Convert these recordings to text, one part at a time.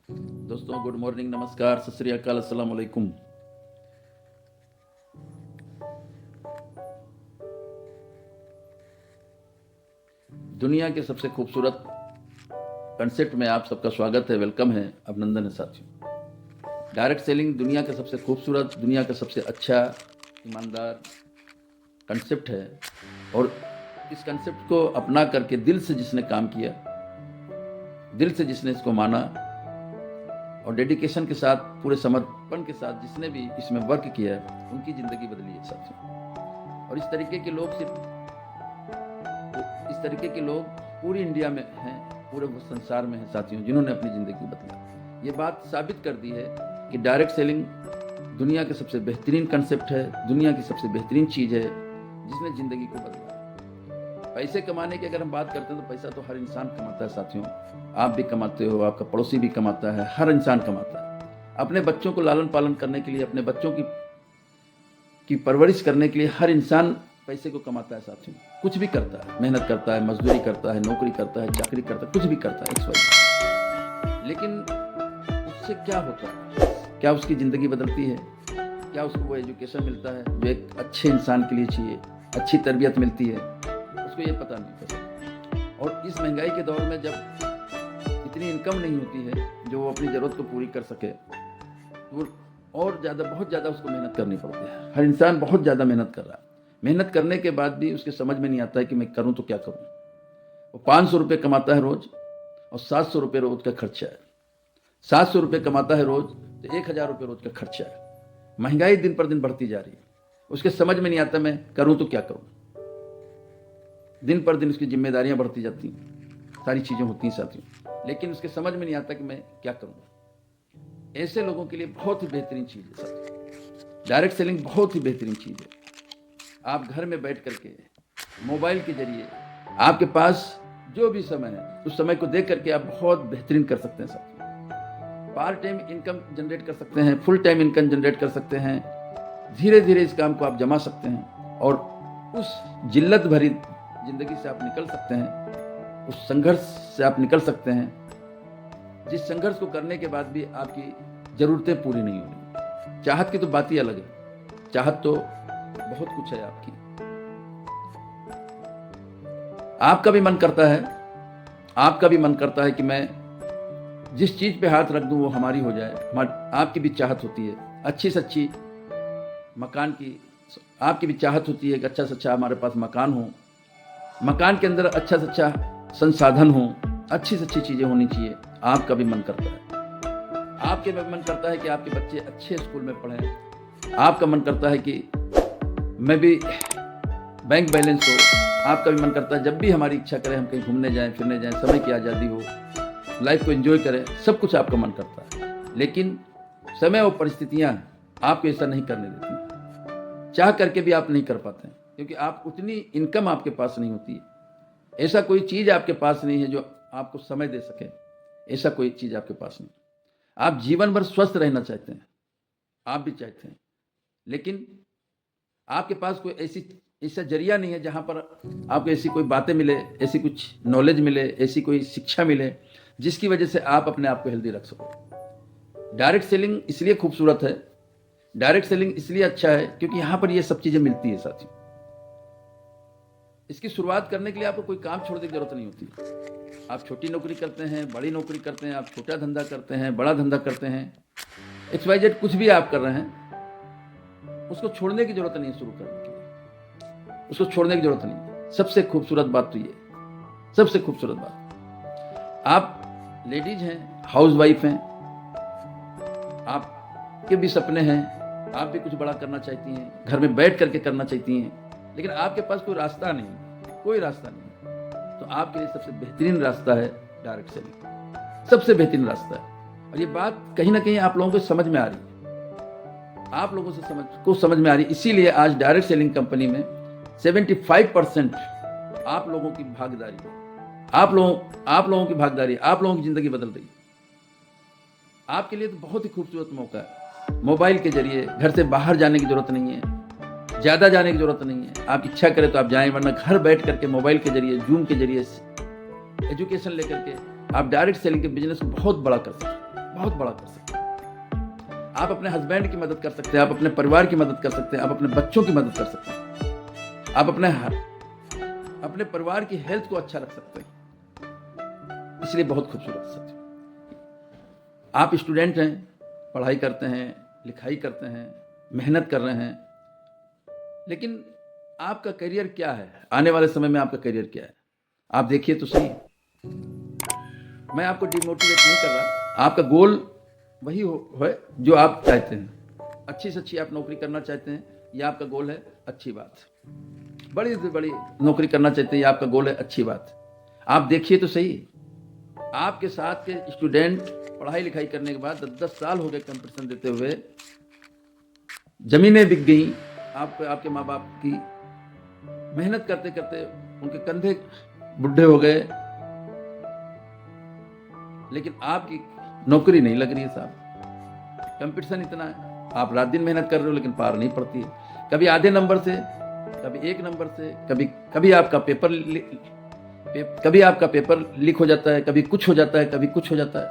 दोस्तों good morning, नमस्कार, सत श्री अकाल, अस्सलाम वालेकुम। दुनिया के सबसे खूबसूरत कंसेप्ट में आप सबका स्वागत है, वेलकम है, अभिनंदन है साथियों। डायरेक्ट सेलिंग दुनिया का सबसे खूबसूरत, दुनिया का सबसे अच्छा, ईमानदार कंसेप्ट है। और इस कंसेप्ट को अपना करके दिल से जिसने काम किया, दिल से जिसने इसको माना और डेडिकेशन के साथ, पूरे समर्पण के साथ जिसने भी इसमें वर्क किया है, उनकी ज़िंदगी बदली है साथियों। और इस तरीके के लोग पूरी इंडिया में हैं, पूरे संसार में हैं साथियों, जिन्होंने अपनी ज़िंदगी बदला। ये बात साबित कर दी है कि डायरेक्ट सेलिंग दुनिया का सबसे बेहतरीन कंसेप्ट है, दुनिया की सबसे बेहतरीन चीज़ है जिसने ज़िंदगी को बदला। पैसे कमाने की अगर हम बात करते हैं तो पैसा तो हर इंसान कमाता है साथियों। आप भी कमाते हो, आपका पड़ोसी भी कमाता है, हर इंसान कमाता है। अपने बच्चों को लालन पालन करने के लिए, अपने बच्चों की परवरिश करने के लिए हर इंसान पैसे को कमाता है साथियों। कुछ भी करता है, मेहनत करता है, मजदूरी करता है, नौकरी करता है, चाकरी करता है, कुछ भी करता है XY। लेकिन उससे क्या होता है? क्या उसकी ज़िंदगी बदलती है? क्या उसको वो एजुकेशन मिलता है जो एक अच्छे इंसान के लिए चाहिए? अच्छी तरबियत मिलती है? उसको ये पता नहीं पड़ता। और इस महंगाई के दौर में जब इतनी इनकम नहीं होती है जो वो अपनी ज़रूरत को पूरी कर सके, तो और ज़्यादा, बहुत ज़्यादा उसको मेहनत करनी पड़ती है। हर इंसान बहुत ज़्यादा मेहनत कर रहा है। मेहनत करने के बाद भी उसके समझ में नहीं आता है कि मैं करूं तो क्या करूं। वो 500 रुपये कमाता है रोज़ और 700 रुपये रोज़ का खर्चा है। 700 रुपये कमाता है रोज़ तो 1000 रुपये रोज़ का खर्चा है। महंगाई दिन पर दिन बढ़ती जा रही है, उसके समझ में नहीं आता मैं करूं तो क्या करूं। दिन पर दिन उसकी जिम्मेदारियां बढ़ती जाती हैं, सारी चीज़ें होती हैं साथियों, लेकिन उसके समझ में नहीं आता कि मैं क्या करूं। ऐसे लोगों के लिए बहुत ही बेहतरीन चीज़ है साथियों, डायरेक्ट सेलिंग बहुत ही बेहतरीन चीज़ है। आप घर में बैठ करके मोबाइल के जरिए आपके पास जो भी समय है उस समय को देख करके आप बहुत बेहतरीन कर सकते हैं साथियों। पार्ट टाइम इनकम जनरेट कर सकते हैं, फुल टाइम इनकम जनरेट कर सकते हैं। धीरे धीरे इस काम को आप जमा सकते हैं और उस जिल्लत भरी ज़िंदगी से आप निकल सकते हैं, उस संघर्ष से आप निकल सकते हैं जिस संघर्ष को करने के बाद भी आपकी ज़रूरतें पूरी नहीं हो रही। चाहत की तो बात ही अलग है, चाहत तो बहुत कुछ है आपकी। आपका भी मन करता है कि मैं जिस चीज़ पे हाथ रख दूं वो हमारी हो जाए। आपकी भी चाहत होती है अच्छी से अच्छी मकान की, आपकी भी चाहत होती है कि अच्छा से अच्छा हमारे पास मकान हो, मकान के अंदर अच्छा से अच्छा संसाधन हो, अच्छी से अच्छी चीज़ें होनी चाहिए। आपका भी मन करता है, आपके भी मन करता है कि आपके बच्चे अच्छे स्कूल में पढ़ें। आपका मन करता है कि मैं भी बैंक बैलेंस हो। आपका भी मन करता है जब भी हमारी इच्छा करे हम कहीं घूमने जाएं, फिरने जाएं, समय की आज़ादी हो, लाइफ को एंजॉय करें, सब कुछ आपका मन करता है। लेकिन समय और परिस्थितियां आपको ऐसा नहीं करने देती। चाह करके भी आप नहीं कर पाते हैं क्योंकि आप उतनी इनकम आपके पास नहीं होती है। ऐसा कोई चीज़ आपके पास नहीं है जो आपको समय दे सके, ऐसा कोई चीज़ आपके पास नहीं। आप जीवन भर स्वस्थ रहना चाहते हैं, आप भी चाहते हैं, लेकिन आपके पास कोई ऐसा जरिया नहीं है जहाँ पर आपको ऐसी कोई बातें मिले, ऐसी कुछ नॉलेज मिले, ऐसी कोई शिक्षा मिले जिसकी वजह से आप अपने आप को हेल्दी रख सको। डायरेक्ट सेलिंग इसलिए खूबसूरत है, डायरेक्ट सेलिंग इसलिए अच्छा है क्योंकि यहाँ पर ये सब चीज़ें मिलती है साथियों। इसकी शुरुआत करने के लिए आपको कोई काम छोड़ने की जरूरत नहीं होती। आप छोटी नौकरी करते हैं, बड़ी नौकरी करते हैं, आप छोटा धंधा करते हैं, बड़ा धंधा करते हैं, XYZ कुछ भी आप कर रहे हैं, उसको छोड़ने की जरूरत नहीं है। शुरू करने के लिए उसको छोड़ने की जरूरत नहीं है। सबसे खूबसूरत बात तो ये, सबसे खूबसूरत बात, आप लेडीज हैं, हाउस वाइफ हैं, आपके भी सपने हैं, आप भी कुछ बड़ा करना चाहती हैं, घर में बैठ करके करना चाहती हैं, लेकिन आपके पास कोई रास्ता नहीं, कोई रास्ता नहीं। तो आपके लिए सबसे बेहतरीन रास्ता है डायरेक्ट सेलिंग, सबसे बेहतरीन रास्ता है। और ये बात कहीं ना कहीं आप लोगों को समझ में आ रही है, आप लोगों से समझ में आ रही है। इसीलिए आज डायरेक्ट सेलिंग कंपनी में 75% आप लोगों की भागीदारी है, आप लोगों की भागीदारी, आप लोगों की जिंदगी बदल रही है। आपके लिए तो बहुत ही खूबसूरत मौका है। मोबाइल के जरिए घर से बाहर जाने की जरूरत नहीं है, ज़्यादा जाने की ज़रूरत नहीं है। आप इच्छा करें तो आप जाएं, वरना घर बैठ करके मोबाइल के जरिए, जूम के जरिए एजुकेशन लेकर के आप डायरेक्ट सेलिंग के बिजनेस को बहुत बड़ा कर सकते हैं। बहुत बड़ा कर सकते हैं। आप अपने हस्बैंड की मदद कर सकते हैं, आप अपने परिवार की मदद कर सकते हैं, आप अपने बच्चों की मदद कर सकते हैं, आप अपने परिवार की हेल्थ को अच्छा रख सकते हैं। इसलिए बहुत खूबसूरत साथी, आप स्टूडेंट हैं, पढ़ाई करते हैं, लिखाई करते हैं, मेहनत कर रहे हैं, लेकिन आपका करियर क्या है? आने वाले समय में आपका करियर क्या है? आप देखिए तो सही। मैं आपको डिमोटिवेट नहीं कर रहा, आपका गोल वही है जो आप चाहते हैं। अच्छी से अच्छी आप नौकरी करना चाहते हैं, यह आपका गोल है, अच्छी बात। बड़ी से बड़ी नौकरी करना चाहते हैं, यह आपका गोल है, अच्छी बात। आप देखिए तो सही, आपके साथ के स्टूडेंट पढ़ाई लिखाई करने के बाद 10-10 साल हो गए कंपटीशन देते हुए, जमीनें बिक गई, आपके माँ बाप की मेहनत करते करते उनके कंधे बुढ़े हो गए, लेकिन आपकी नौकरी नहीं लग रही है साहब। कंपटीशन इतना है, आप रात दिन मेहनत कर रहे हो लेकिन पार नहीं पड़ती है। कभी आधे नंबर से, कभी 1 नंबर से, कभी आपका पेपर लीक हो जाता है, कभी कुछ हो जाता है, कभी कुछ हो जाता है।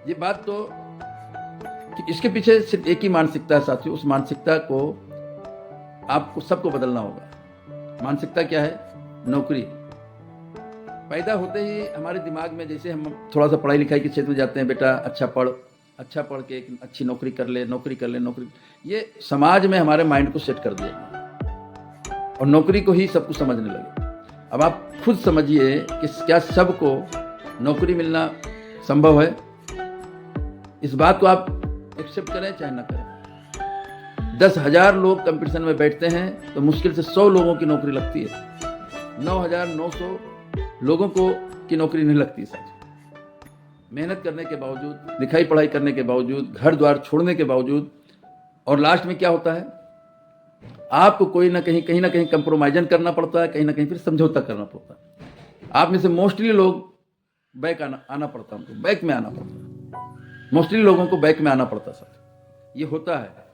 ये बात तो कि इसके पीछे सिर्फ एक ही मानसिकता है साथियों, उस मानसिकता को आपको सबको बदलना होगा। मानसिकता क्या है? नौकरी। पैदा होते ही हमारे दिमाग में, जैसे हम थोड़ा सा पढ़ाई लिखाई के क्षेत्र में जाते हैं, बेटा अच्छा पढ़ के एक अच्छी नौकरी कर ले, ये समाज में हमारे माइंड को सेट कर दिया और नौकरी को ही सब कुछ समझने लगे। अब आप खुद समझिए कि क्या सबको नौकरी मिलना संभव है? इस बात को आप एक्सेप्ट करें चाहे ना करें। 10,000 लोग कंपटीशन में बैठते हैं तो मुश्किल से 100 लोगों की नौकरी लगती है। 9,900 लोगों को की नौकरी नहीं लगती साथ। मेहनत करने के बावजूद, लिखाई पढ़ाई करने के बावजूद, घर द्वार छोड़ने के बावजूद, और लास्ट में क्या होता है? आपको कहीं ना कहीं कंप्रोमाइजन करना पड़ता है, कहीं ना कहीं फिर समझौता करना पड़ता है। आप में से मोस्टली लोग बैक आना पड़ता है, उनको बैक में आना पड़ता है। मोस्टली लोगों को बैक में आना पड़ता सर, ये होता है।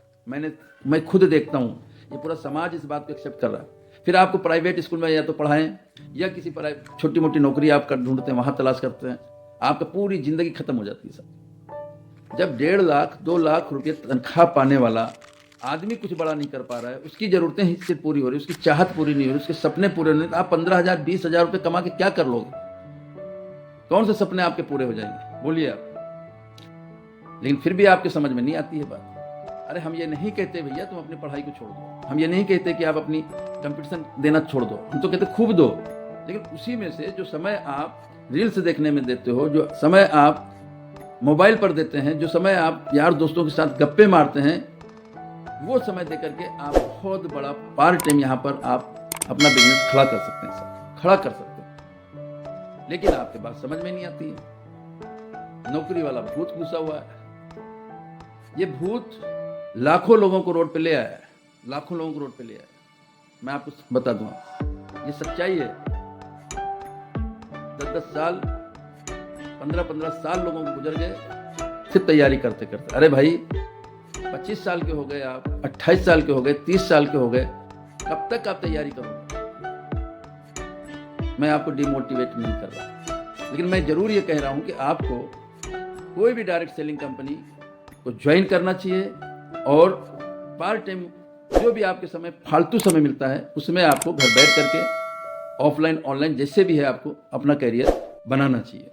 मैं खुद देखता हूँ, ये पूरा समाज इस बात को एक्सेप्ट कर रहा है। फिर आपको प्राइवेट स्कूल में या तो पढ़ाएं या किसी छोटी मोटी नौकरी आप ढूंढते हैं, वहां तलाश करते हैं, आपका पूरी जिंदगी खत्म हो जाती है सर। जब 1.5 लाख 2 लाख रुपये तनख्वाह पाने वाला आदमी कुछ बड़ा नहीं कर पा रहा है, उसकी जरूरतें ही सिर्फ पूरी हो रही, उसकी चाहत पूरी नहीं हो रही, उसके सपने पूरे नहीं, तो आप 15,000 20,000 रुपये कमा के क्या कर लोगे? कौन से सपने आपके पूरे हो जाएंगे? बोलिए आप। लेकिन फिर भी आपके समझ में नहीं आती है बात। अरे हम ये नहीं कहते भैया तुम अपनी पढ़ाई को छोड़ दो, हम ये नहीं कहते कि आप अपनी कंपटीशन देना छोड़ दो, हम तो कहते खूब दो, लेकिन उसी में से जो समय आप रील्स देखने में देते हो, जो समय आप मोबाइल पर देते हैं, जो समय आप यार दोस्तों के साथ गप्पे मारते हैं, वो समय दे करके आप बहुत बड़ा पार्ट टाइम यहाँ पर आप अपना बिजनेस खड़ा कर सकते हैं सर, खड़ा कर सकते हैं। लेकिन आपके बात समझ में नहीं आती है। नौकरी वाला भूत घुसा हुआ है। ये भूत लाखों लोगों को रोड पे ले आया है, लाखों लोगों को रोड पे ले आया है। मैं आपको बता दूंगा, ये सच्चाई है। 10-10 साल 15-15 साल लोगों को गुजर गए सिर्फ तैयारी करते करते। अरे भाई 25 साल के हो गए आप, 28 साल के हो गए, 30 साल के हो गए, कब तक आप तैयारी करोगे? मैं आपको डिमोटिवेट नहीं कर रहा, लेकिन मैं जरूर ये कह रहा हूं कि आपको कोई भी डायरेक्ट सेलिंग कंपनी को ज्वाइन करना चाहिए और पार्ट टाइम जो भी आपके समय फालतू समय मिलता है उसमें आपको घर बैठ करके ऑफलाइन ऑनलाइन जैसे भी है आपको अपना करियर बनाना चाहिए।